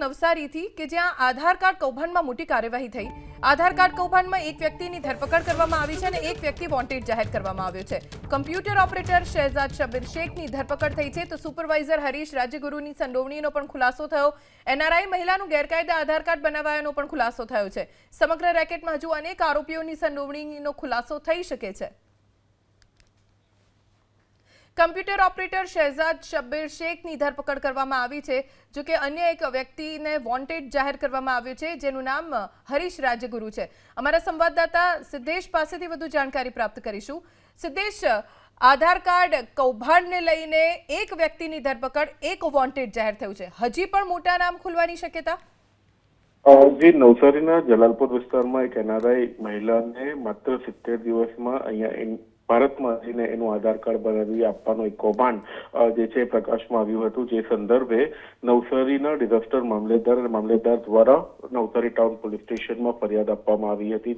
નવસારીથી કે જ્યાં આધાર કાર્ડ કૌભાંડમાં મોટી કાર્યવાહી થઈ। આધાર કાર્ડ કૌભાંડમાં એક વ્યક્તિની ધરપકડ કરવામાં આવી છે અને એક વ્યક્તિ વોન્ટેડ જાહેર કરવામાં આવ્યો છે। કમ્પ્યુટર ઓપરેટર શહેજાદ શબ્બીર શેખની ધરપકડ થઈ છે તો સુપરવાઇઝર હરીશ રાજ્યગુરુની સંડોવણીનો પણ ખુલાસો થયો। એનઆરઆઈ મહિલાનું ગેરકાયદે આધાર કાર્ડ બનાવવાનો પણ ખુલાસો થયો છે। સમગ્ર રેકેટમાં હજુ અનેક આરોપીઓની સંડોવણીનો ખુલાસો થઈ શકે છે। કમ્પ્યુટર ઓપરેટર શહેજાદ શબ્બીર શેખની ધરપકડ કરવામાં આવી છે, જો કે અન્ય એક વ્યક્તિને વોન્ટેડ જાહેર કરવામાં આવ્યો છે જેનું નામ હરીશ રાજ્યગુરુ છે। અમારા સંવાદદાતા સિદ્ધેશ પાસેથી વધુ જાણકારી પ્રાપ્ત કરીશું। સિદ્ધેશ, આધાર કાર્ડ કૌભાંડને લઈને એક વ્યક્તિની ધરપકડ, એક વોન્ટેડ જાહેર થયું છે, હજી પણ મોટા નામ ખુલવાની શક્યતા? જી, નવસારીના જલાલપુર વિસ્તારમાં એક એનઆરઆઈ મહિલાને માત્ર 70 દિવસમાં અહીંયા ભારતમાં જઈને એનું આધાર કાર્ડ બનાવી આપવાનો એક કૌભાંડ જે છે પ્રકાશમાં આવ્યું હતું। જે સંદર્ભે નવસારીના ડિઝાસ્ટર મામલેદાર દ્વારા નવસારી ટાઉન પોલીસ સ્ટેશનમાં ફરિયાદ આપવામાં આવી હતી।